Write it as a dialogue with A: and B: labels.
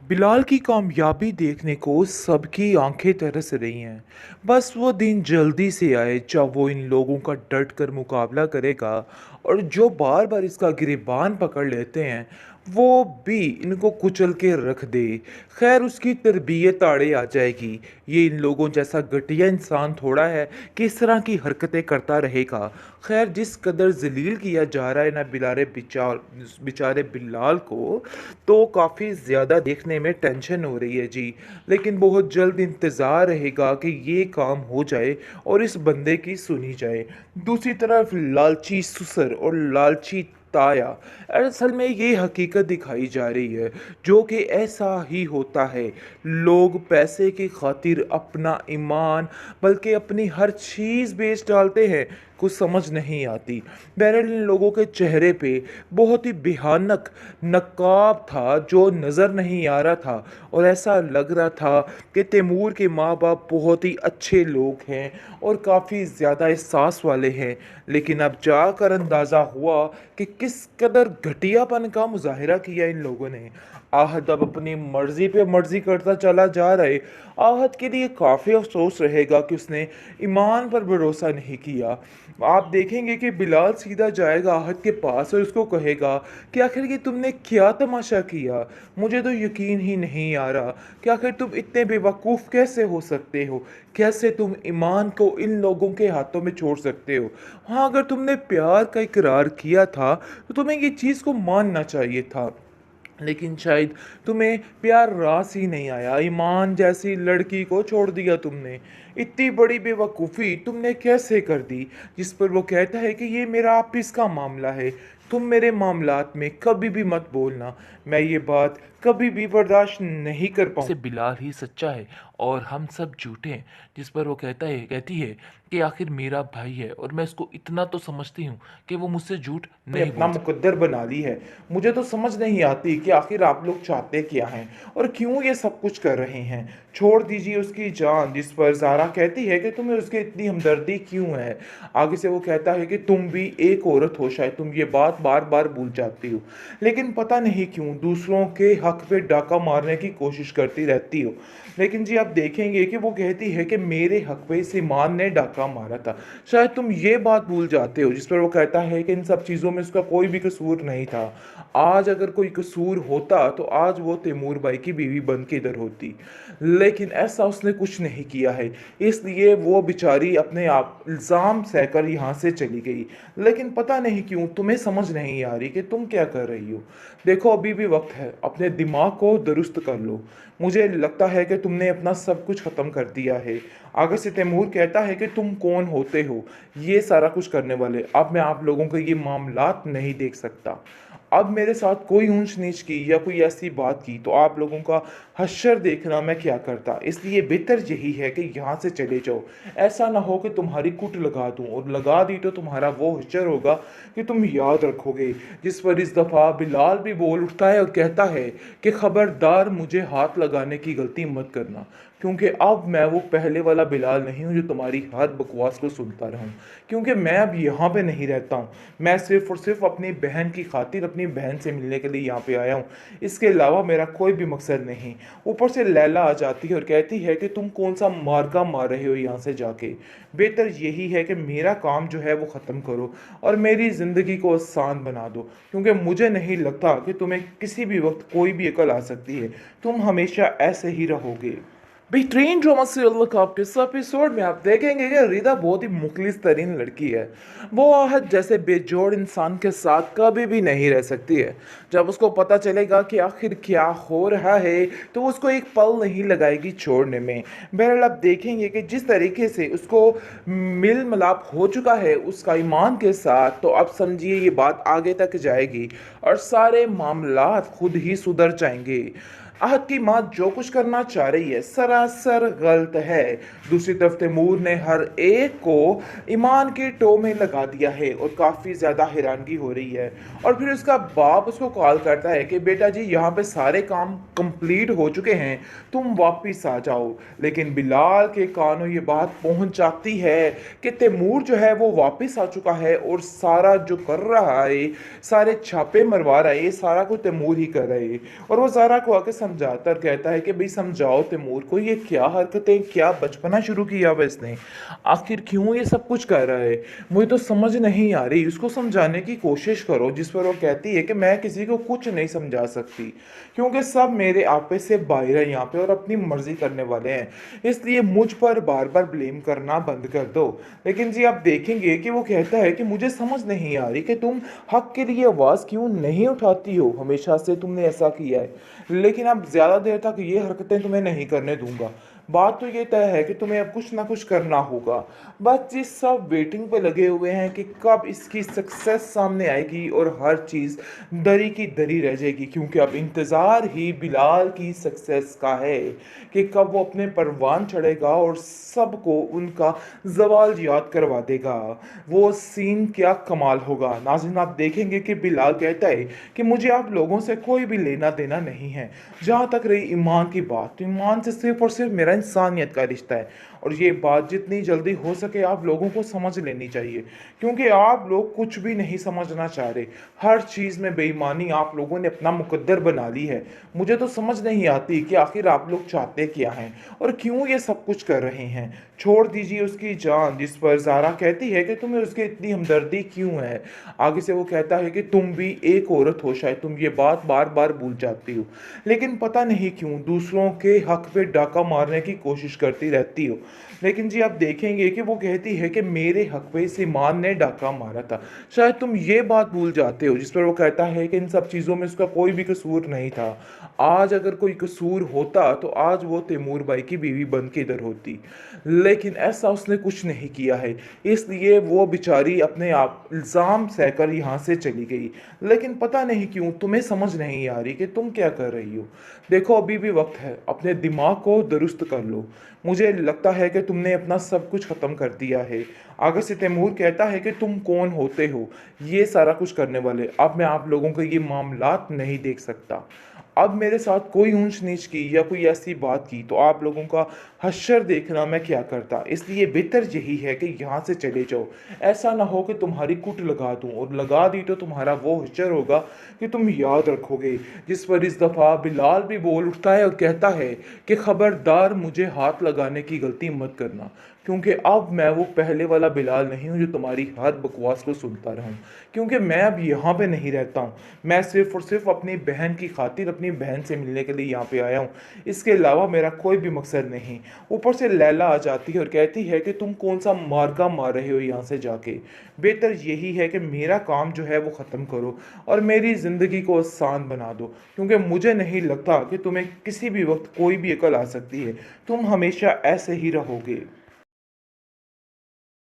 A: बिलाल की कामयाबी देखने को सबकी आंखें तरस रही हैं। बस वो दिन जल्दी से आए जब वो इन लोगों का डट कर मुकाबला करेगा और जो बार बार इसका गिरेबान पकड़ लेते हैं वो भी इनको कुचल के रख दे। खैर उसकी तरबियत आड़े आ जाएगी। ये इन लोगों जैसा घटिया इंसान थोड़ा है कि इस तरह की हरकतें करता रहेगा। खैर जिस कदर जलील किया जा रहा है ना बेचारे बिलाल को, तो काफ़ी ज़्यादा देखने में टेंशन हो रही है जी। लेकिन बहुत जल्द इंतज़ार रहेगा कि ये काम हो जाए और इस बंदे की सुनी जाए। दूसरी तरफ लालची सुसर और लालची ताया, असल में ये हकीकत दिखाई जा रही है जो कि ऐसा ही होता है। लोग पैसे की खातिर अपना ईमान बल्कि अपनी हर चीज़ बेच डालते हैं। कुछ समझ नहीं आती। बहरहाल इन लोगों के चेहरे पे बहुत ही भयानक नकाब था जो नज़र नहीं आ रहा था और ऐसा लग रहा था कि तैमूर के माँ बाप बहुत ही अच्छे लोग हैं और काफ़ी ज़्यादा एहसास वाले हैं। लेकिन अब जाकर अंदाज़ा हुआ कि किस कदर घटियापन का मुजाहिरा किया इन लोगों ने। आहत अब अपनी मर्जी पे मर्जी करता चला जा रहा है। आहत के लिए काफ़ी अफसोस रहेगा कि उसने ईमान पर भरोसा नहीं किया। आप देखेंगे कि बिलाल सीधा जाएगा आहत के पास और उसको कहेगा कि आखिर ये तुमने क्या तमाशा किया। मुझे तो यकीन ही नहीं आ रहा कि आखिर तुम इतने बेवकूफ़ कैसे हो सकते हो। कैसे तुम ईमान को इन लोगों के हाथों में छोड़ सकते हो। हाँ, अगर तुमने प्यार का इकरार किया था तो तुम्हें ये चीज़ को मानना चाहिए था। लेकिन शायद तुम्हें प्यार रास ही नहीं आया। ईमान जैसी लड़की को छोड़ दिया तुमने। इतनी बड़ी बेवकूफ़ी तुमने कैसे कर दी। जिस पर वो कहता है कि ये मेरा आपस का मामला है, तुम मेरे मामलात में कभी भी मत बोलना। मैं ये बात कभी भी बर्दाश्त नहीं कर पाऊँ।
B: से बिलाल ही सच्चा है और हम सब झूठे हैं। जिस पर वो कहती है कि आखिर मेरा भाई है और मैं इसको इतना तो समझती हूँ कि वो मुझसे झूठ
A: ने
B: नहीं
A: अपना
B: बोल
A: मुकद्दर बना ली है। मुझे तो समझ नहीं आती कि आखिर आप लोग चाहते क्या हैं और क्यों ये सब कुछ कर रहे हैं। छोड़ दीजिए उसकी जान। जिस पर ज़ारा कहती है कि तुम्हें उसकी इतनी हमदर्दी क्यों है। आगे से वो कहता है कि तुम भी एक औरत हो, शायद तुम ये बात बार बार भूल जाती हो, लेकिन पता नहीं क्यों दूसरों के हक पे डाका मारने की कोशिश करती रहती हो। लेकिन जी आप देखेंगे कि वो कहती है कि मेरे हक पे इस ईमान ने डाका मारा था। शायद तुम ये बात भूल जाते हो। जिस पर वो कहता है कि इन सब चीज़ों में उसका कोई भी कसूर नहीं था। आज अगर कोई कसूर होता तो आज वो तैमूर भाई की बीवी बन के इधर होती। लेकिन ऐसा उसने कुछ नहीं किया है, इसलिए वो बेचारी अपने आप इल्ज़ाम सहकर यहाँ से चली गई। लेकिन पता नहीं क्यों तुम्हें समझ नहीं आ रही कि तुम क्या कर रही हो। देखो अभी भी वक्त है, अपने दिमाग को दुरुस्त कर लो। मुझे लगता है कि तुमने अपना सब कुछ ख़त्म कर दिया है। आगे से तैमूर कहता है कि तुम कौन होते हो ये सारा कुछ करने वाले। अब मैं आप लोगों के ये मामलात नहीं देख सकता। अब मेरे साथ कोई ऊंच नीच की या कोई ऐसी बात की तो आप लोगों का हश्र देखना मैं क्या करता। इसलिए बेहतर यही है कि यहाँ से चले जाओ। ऐसा ना हो कि तुम्हारी कुट लगा दूँ, और लगा दी तो तुम्हारा वो हश्र होगा कि तुम याद रखोगे। जिस पर इस दफ़ा बिलाल भी बोल उठता है और कहता है कि खबरदार मुझे हाथ लगाने की गलती मत करना, क्योंकि अब मैं वो पहले वाला बिलाल नहीं हूँ जो तुम्हारी हर बकवास को सुनता रहूँ। क्योंकि मैं अब यहाँ पे नहीं रहता हूँ। मैं सिर्फ़ और सिर्फ अपनी बहन की खातिर अपनी बहन से मिलने के लिए यहाँ पे आया हूँ। इसके अलावा मेरा कोई भी मकसद नहीं। ऊपर से लैला आ जाती है और कहती है कि तुम कौन सा मार्का मार रहे हो यहाँ से जाके। बेहतर यही है कि मेरा काम जो है वो ख़त्म करो और मेरी ज़िंदगी को आसान बना दो, क्योंकि मुझे नहीं लगता कि तुम्हें किसी भी वक्त कोई भी अकल आ सकती है। तुम हमेशा ऐसे ही रहोगे। बेहतरीन ड्रामा सीरियल कप के इस एपिसोड में आप देखेंगे कि रिदा बहुत ही मुखलिस तरीन लड़की है। वो आहत जैसे बेजोड़ इंसान के साथ कभी भी नहीं रह सकती है। जब उसको पता चलेगा कि आखिर क्या हो रहा है तो वो उसको एक पल नहीं लगाएगी छोड़ने में। बहरहाल आप देखेंगे कि जिस तरीके से उसको मिल मिलाप हो चुका है उसका ईमान के साथ, तो अब समझिए ये बात आगे तक जाएगी और सारे मामलात खुद ही सुधर जाएंगे। आहत की माँ जो कुछ करना चाह रही है सरासर गलत है। दूसरी तरफ तैमूर ने हर एक को ईमान के टो में लगा दिया है और काफ़ी ज़्यादा हैरानगी हो रही है। और फिर उसका बाप उसको कॉल करता है कि बेटा जी यहाँ पे सारे काम कंप्लीट हो चुके हैं, तुम वापस आ जाओ। लेकिन बिलाल के कानों ये बात पहुँच जाती है कि तैमूर जो है वो वापस आ चुका है और सारा जो कर रहा है, सारे छापे मरवा रहा है, ये सारा कुछ तैमूर ही कर रहा है। और वो ज़ारा को आके समझाता है और कहता है कि भाई समझाओ तैमूर को, ये क्या हरकतें, क्या बचपना शुरू किया हुआ इसने, आखिर क्यों ये सब कुछ कर रहा है, मुझे तो समझ नहीं आ रही, उसको समझाने की कोशिश करो। जिस पर वो कहती है कि मैं किसी को कुछ नहीं समझा सकती, क्योंकि सब मेरे आपे से बाहर है यहाँ पे और अपनी मर्जी करने वाले हैं, इसलिए मुझ पर बार बार ब्लेम करना बंद कर दो। लेकिन जी आप देखेंगे कि वो कहता है कि मुझे समझ नहीं आ रही कि तुम हक के लिए आवाज़ क्यों नहीं उठाती हो, हमेशा से तुमने ऐसा किया है, लेकिन अब ज़्यादा देर तक ये हरकतें तुम्हें नहीं करने दूंगा। बात तो ये तय है कि तुम्हें अब कुछ ना कुछ करना होगा। बस ये सब वेटिंग पे लगे हुए हैं कि कब इसकी सक्सेस सामने आएगी और हर चीज़ दरी की दरी रह जाएगी, क्योंकि अब इंतज़ार ही बिलाल की सक्सेस का है कि कब वो अपने परवान चढ़ेगा और सबको उनका जवाल याद करवा देगा। वो सीन क्या कमाल होगा। नाज़रीन आप देखेंगे कि बिलाल कहता है कि मुझे आप लोगों से कोई भी लेना देना नहीं है। जहाँ तक रही ईमान की बात, तो ईमान से सिर्फ और सिर्फ मेरा इंसानियत का रिश्ता है, और ये बात जितनी जल्दी हो सके आप लोगों को समझ लेनी चाहिए, क्योंकि आप लोग कुछ भी नहीं समझना चाह रहे। हर चीज़ में बेईमानी आप लोगों ने अपना मुकद्दर बना ली है। मुझे तो समझ नहीं आती कि आखिर आप लोग चाहते क्या हैं और क्यों ये सब कुछ कर रहे हैं। छोड़ दीजिए उसकी जान। जिस पर ज़ारा कहती है कि तुम्हें उसकी इतनी हमदर्दी क्यों है। आगे से वो कहता है कि तुम भी एक औरत हो, शायद तुम ये बात बार बार भूल जाती हो, लेकिन पता नहीं क्यों दूसरों के हक पे डाका मारने की कोशिश करती रहती हो। लेकिन जी आप देखेंगे कि वो कहती है कि मेरे हक पे इस ईमान ने डाका मारा था, शायद तुम ये बात भूल जाते हो। जिस पर वो कहता है कि इन सब चीज़ों में उसका कोई भी कसूर नहीं था। आज अगर कोई कसूर होता तो आज वो तैमूर भाई की बीवी बन के इधर होती, लेकिन ऐसा उसने कुछ नहीं किया है, इसलिए वो बेचारी अपने आप इल्ज़ाम सहकर यहाँ से चली गई। लेकिन पता नहीं क्यों तुम्हें समझ नहीं आ रही कि तुम क्या कर रही हो। देखो अभी भी वक्त है, अपने दिमाग को दुरुस्त कर लो। मुझे लगता है कि तुमने अपना सब कुछ ख़त्म कर दिया है। आगे से तैमूर कहता है कि तुम कौन होते हो ये सारा कुछ करने वाले। अब मैं आप लोगों के ये मामलात नहीं देख सकता। अब मेरे साथ कोई ऊंच नीच की या कोई ऐसी बात की तो आप लोगों का हश्र देखना मैं क्या करता। इसलिए बेहतर यही है कि यहाँ से चले जाओ। ऐसा ना हो कि तुम्हारी कुट लगा दूँ, और लगा दी तो तुम्हारा वो हश्र होगा कि तुम याद रखोगे। जिस पर इस दफ़ा बिलाल भी बोल उठता है और कहता है कि खबरदार मुझे हाथ लगाने की गलती मत करना, क्योंकि अब मैं वो पहले वाला बिलाल नहीं हूँ जो तुम्हारी हर बकवास को सुनता रहा हूँ। क्योंकि मैं अब यहाँ पे नहीं रहता हूँ, मैं सिर्फ और सिर्फ अपनी बहन की खातिर अपनी बहन से मिलने के लिए यहाँ पे आया हूँ। इसके अलावा मेरा कोई भी मकसद नहीं। ऊपर से लैला आ जाती है और कहती है कि तुम कौन सा मार्का मार रहे हो यहाँ से जाके। बेहतर यही है कि मेरा काम जो है वो ख़त्म करो और मेरी ज़िंदगी को आसान बना दो, क्योंकि मुझे नहीं लगता कि तुम्हें किसी भी वक्त कोई भी अकल आ सकती है। तुम हमेशा ऐसे ही रहोगे।